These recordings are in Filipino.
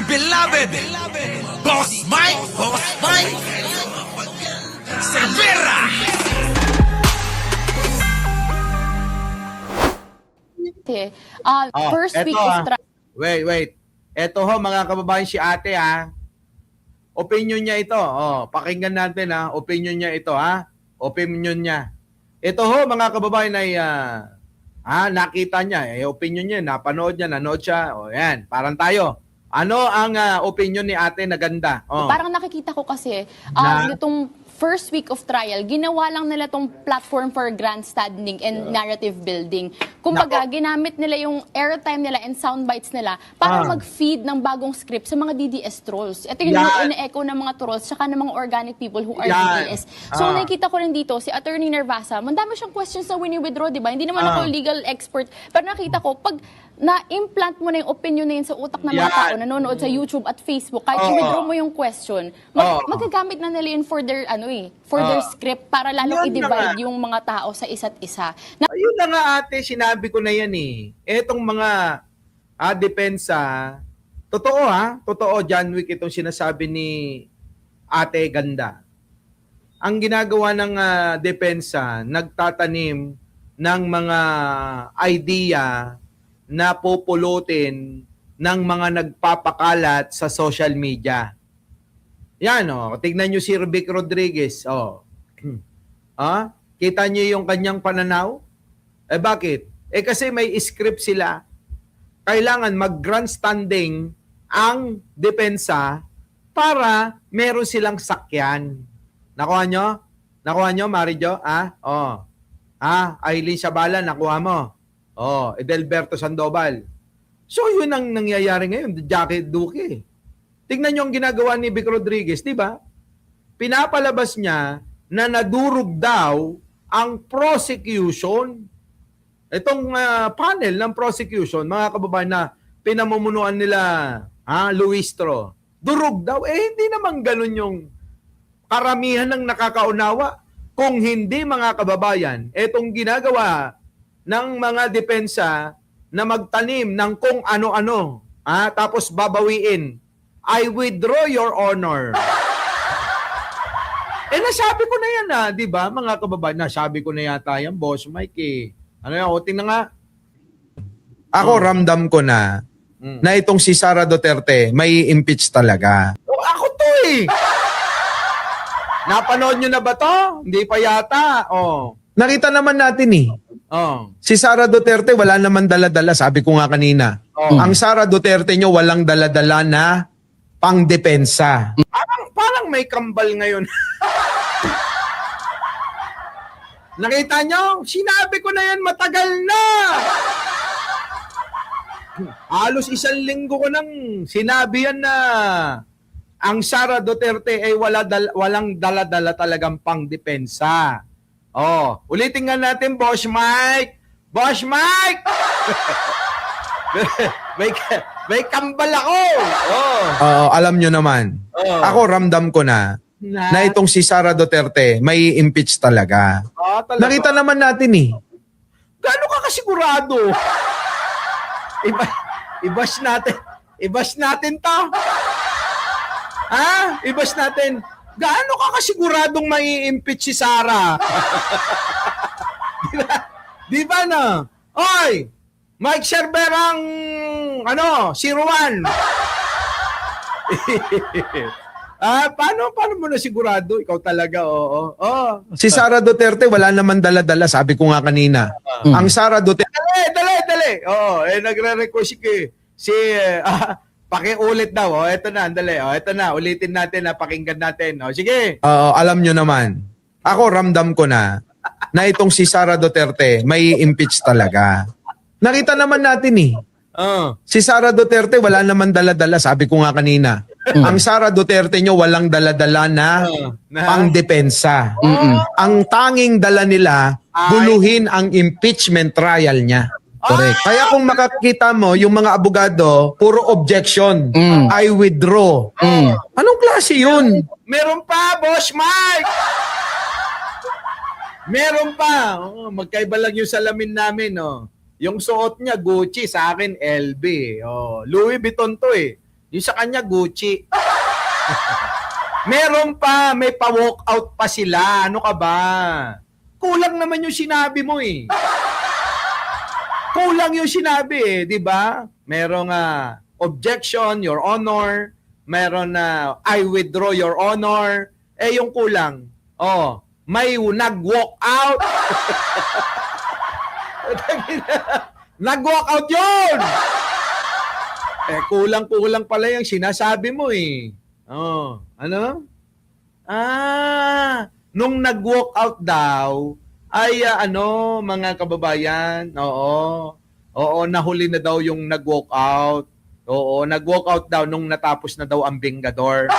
beloved Boss Mike Cervera. First eto, week of Wait. Eto ho, mga kababayan, si ate ha. Opinion niya ito. Pakinggan natin ha. Opinion niya ito ha. Opinion niya. Ito ho, mga kababayan, ay nakita niya. Opinion niya, napanood niya, nanood siya. Yan, parang tayo. Ano ang opinion ni ate na ganda? Parang nakikita ko kasi, Na? nitong first week of trial, ginawa lang nila tong platform for grandstanding and narrative building. Kumbaga, ginamit nila yung airtime nila and sound bites nila para mag-feed ng bagong script sa mga DDS trolls. Ito yung ine-echo ng mga trolls saka ng mga organic people who are DDS. So, nakikita ko rin dito, si Attorney Nervasa, mandami siyang questions na wini-withdraw, di ba? Hindi naman ako legal expert. Pero nakita ko, pag na-implant mo na yung opinion na yun sa utak ng mga tao nanonood sa YouTube at Facebook, kahit i-withdraw mo yung question, magagamit na nila yun for their, their script para lalong i-divide yung mga tao sa isa't isa. Ayun na nga ate, sinabi ko na yan eh. Etong mga depensa, totoo John Wick itong sinasabi ni ate ganda. Ang ginagawa ng depensa, nagtatanim ng mga idea na pupulutin ng mga nagpapakalat sa social media. Yan tignan nyo si Vic Rodriguez. Kita nyo yung kanyang pananaw? Bakit? Kasi may script sila. Kailangan mag-grandstanding ang depensa para meron silang sakyan. Nakuha nyo? Nakuha nyo, Marijo? Aileen Sabala, nakuha mo? Edelberto Sandoval. So, yun ang nangyayari ngayon. Jackie Duque. Tingnan nyo ang ginagawa ni Vic Rodriguez, di ba? Pinapalabas niya na nadurog daw ang prosecution. Itong panel ng prosecution, mga kababayan na pinamumunuan nila, Luistro. Durog daw. Hindi naman ganun yung karamihan ng nakakaunawa. Kung hindi, mga kababayan, itong ginagawa ng mga depensa na magtanim ng kung ano-ano, tapos babawiin, I withdraw your honor. Nasabi ko na yan di ba mga kababayan? Nasabi ko na yata yan, Boss Mike Ano yan, tingnan nga. Ako ramdam ko na itong si Sara Duterte may impeach talaga. Ako to Napanood nyo na ba to? Hindi pa yata. Nakita naman natin Si Sara Duterte wala naman dala-dala, sabi ko nga kanina. Ang Sara Duterte nyo walang dala-dala na pangdepensa. Parang may kambal ngayon. Nakita nyo? Sinabi ko na yan matagal na. Halos 1 linggo ko nang sinabi yan na ang Sara Duterte ay walang dala-dala talagang pangdepensa. Ulitin nga natin, Boss Mike. Boss Mike! may kambal ako. Alam nyo naman. Ako ramdam ko na itong si Sara Duterte may impeach talaga. Talaga. Nakita naman natin Gaano ka kasigurado? Ibash natin to. Ibash natin. Gaano ka kasiguradong mai-impeach si Sara? Di ba na? Oy! Mike Cerverang, 01. Paano mo na sigurado? Ikaw talaga, Si Sara Duterte, wala naman dala-dala, sabi ko nga kanina. Ang Sara Duterte, dali. Nagre-request pakiulit daw. Ito na, andali. Ito na, ulitin natin na pakinggan natin. Sige. Alam nyo naman. Ako ramdam ko na itong si Sara Duterte may impeach talaga. Nakita naman natin Si Sara Duterte wala naman dala-dala, sabi ko nga kanina. Ang Sara Duterte nyo walang dala-dala na pangdepensa. Ang tanging dala nila, guluhin ang impeachment trial niya. Correct. Kaya kung makakita mo, yung mga abogado, puro objection. I withdraw. Anong klase yun? Meron pa, Boss Mike! Meron pa. Magkaiba lang yung salamin namin. Yung suot niya, Gucci. Sa akin, LV. Louis Vuitton to Yung sa kanya, Gucci. Meron pa, may pa-walkout pa sila. Ano ka ba? Kulang naman yung sinabi mo eh. Kulang yung sinabi eh, di ba? Merong objection, Your Honor. Meron na I withdraw, Your Honor. Eh, yung kulang. Oh, may nag-walk out. Nag-walk out yun! Eh, kulang-kulang pala yung sinasabi mo eh. Oh, ano? Nung nag-walk out daw, ay mga kababayan, oo, nahuli na daw yung nag-walk out. Oo, nag-walk out daw nung natapos na daw ang Vengador.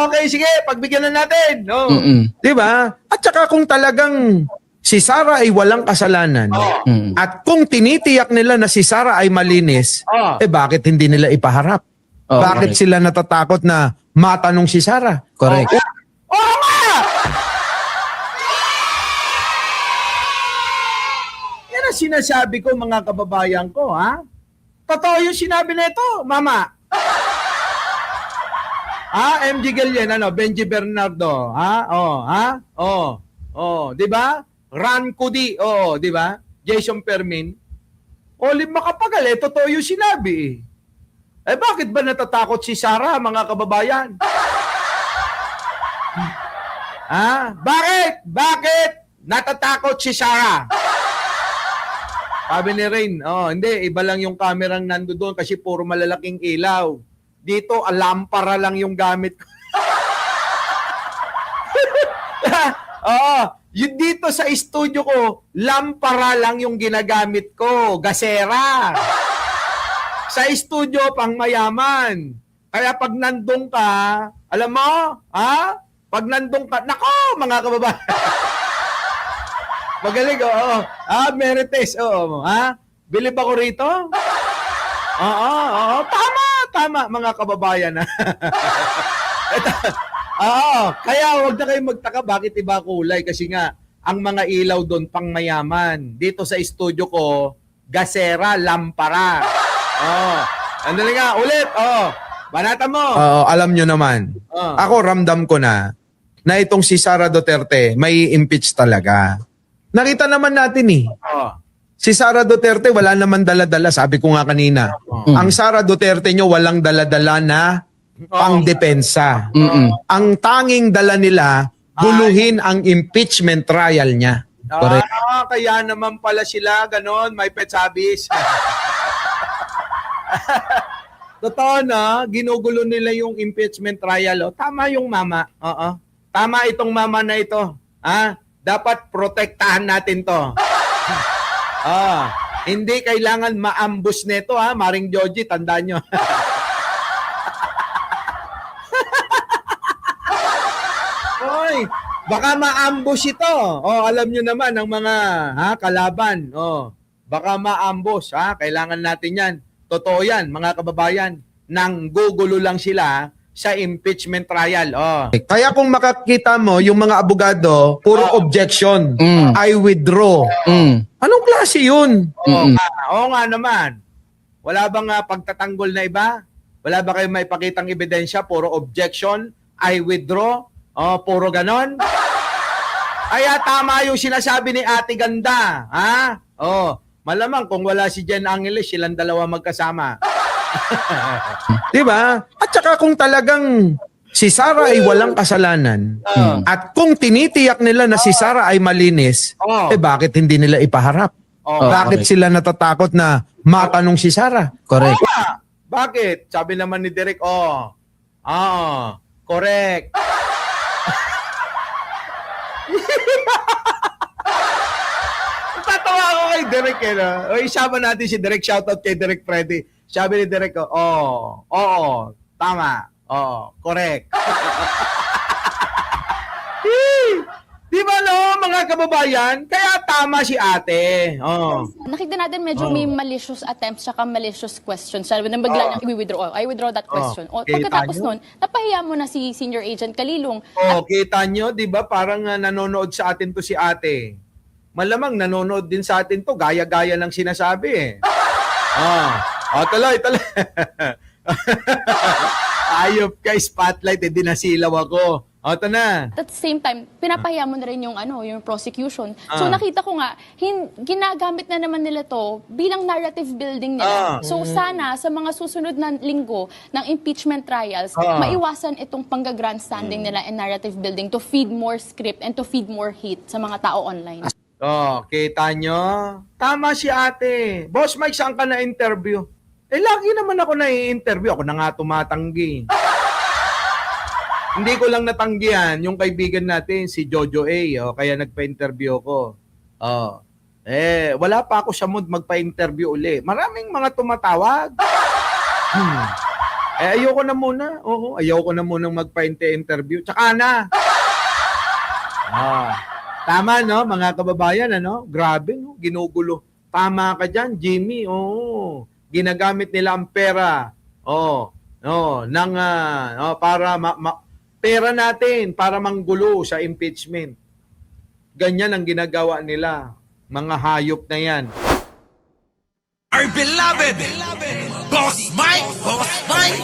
Okay, sige, pagbigyan na natin. No? Di ba? At saka kung talagang si Sarah ay walang kasalanan, at kung tinitiyak nila na si Sarah ay malinis, bakit hindi nila ipaharap? Bakit sila natatakot na matanong si Sarah? Correct. Oo nga! Yan ang sinasabi ko, mga kababayan ko, ha? Totoo yung sinabi na ito, Mama. MG Galian, Benji Bernardo, di ba? Ran Cudi, di ba? Jason Permin. Olive Macapagal, totoo yung sinabi. Bakit ba natatakot si Sarah, mga kababayan? Bakit? Bakit natatakot si Sarah? Sabi ni Rain, hindi, iba lang yung kamerang nando doon kasi puro malalaking ilaw. Dito, lampara lang yung gamit ko. Yung dito sa studio ko, lampara lang yung ginagamit ko. Gasera. Sa studio, pang mayaman. Kaya pag nandun ka, alam mo, pag nandun ka, nako, mga kababayan. Magaling, Merites, bilib ako rito? Tama, mga kababayan. Kaya huwag na kayong magtaka bakit iba kulay. Kasi nga, ang mga ilaw doon pang mayaman. Dito sa studio ko, gasera, lampara. Andali nga, ulit. Banata mo. Alam nyo naman. Ako, ramdam ko na itong si Sara Duterte, may impeach talaga. Nakita naman natin eh. Si Sara Duterte, wala naman dala-dala. Sabi ko nga kanina. Ang Sara Duterte nyo, walang dala-dala na pang-depensa. Ang tanging dala nila, guluhin ang impeachment trial niya. Kaya naman pala sila, ganon, may pet service. Totoo na, ginugulo nila yung impeachment trial. Tama yung mama. Tama itong mama na ito. Dapat protektahan natin to. Hindi kailangan ma-ambush nito, Maring Joji, tandaan nyo. Oy, baka ma-ambush ito. Alam nyo naman ang mga kalaban. Baka ma-ambush, kailangan natin yan. Totoo yan, mga kababayan. Nang gugulo lang sila sa impeachment trial. Kaya kung makakita mo, yung mga abogado, puro objection. I withdraw. Anong klase yun? Oo nga naman. Wala bang pagtatanggol na iba? Wala ba kayong maipakitang ebidensya? Puro objection, I withdraw. Puro ganon. Kaya tama yung sinasabi ni Ate Ganda. Malamang kung wala si Jen Angeles, silang dalawa magkasama. Diba? At saka kung talagang si Sarah ay walang kasalanan, at kung tinitiyak nila na si Sarah ay malinis, bakit hindi nila ipaharap? Bakit sila natatakot na matanong si Sarah? Correct. Bakit? Sabi naman ni Derek, correct. Tatawa ako kay Derek isama natin si Derek. Shoutout kay Derek Freddy. Sabi ni Derek, tama. Correct. Di ba mga kababayan? Kaya tama si ate. Nakita natin medyo may malicious attempts saka malicious questions. Sabi na bigla niyang I withdraw that question. Pagkatapos nun, napahiya mo na si Senior Agent Kalilong. Kita nyo, di ba? Parang nanonood sa atin to si ate. Malamang nanonood din sa atin to. Gaya-gaya ng sinasabi eh. Tuloy. Ayop ka, spotlight, eh, dinasilaw ako. O, ito na. At the same time, pinapahiya mo na rin yung yung prosecution. So Ah. nakita ko nga, ginagamit na naman nila to bilang narrative building nila. So sana sa mga susunod na linggo ng impeachment trials, maiwasan itong pangga-grandstanding nila and narrative building to feed more script and to feed more hate sa mga tao online. Oh, kita nyo? Tama si ate. Boss Mike, saan ka na-interview? Eh, lagi naman ako na-interview. Ako na nga tumatanggi. Hindi ko lang natanggihan yung kaibigan natin, si Jojo A. Oh, kaya nagpa-interview ko. Oh. Eh, wala pa ako sa mood magpa-interview uli. Maraming mga tumatawag. Eh, ayoko na muna. Oo, ayoko na munang magpa-interview. Tsaka na. Ah. Tama, no? Mga kababayan, ano? Grabe, no? Ginugulo. Tama ka dyan, Jimmy. Oo. Ginagamit nila ang pera. Oo. No, para pera natin para manggulo sa impeachment. Ganyan ang ginagawa nila. Mga hayop na yan. Our beloved Boss Mike. Boss Mike.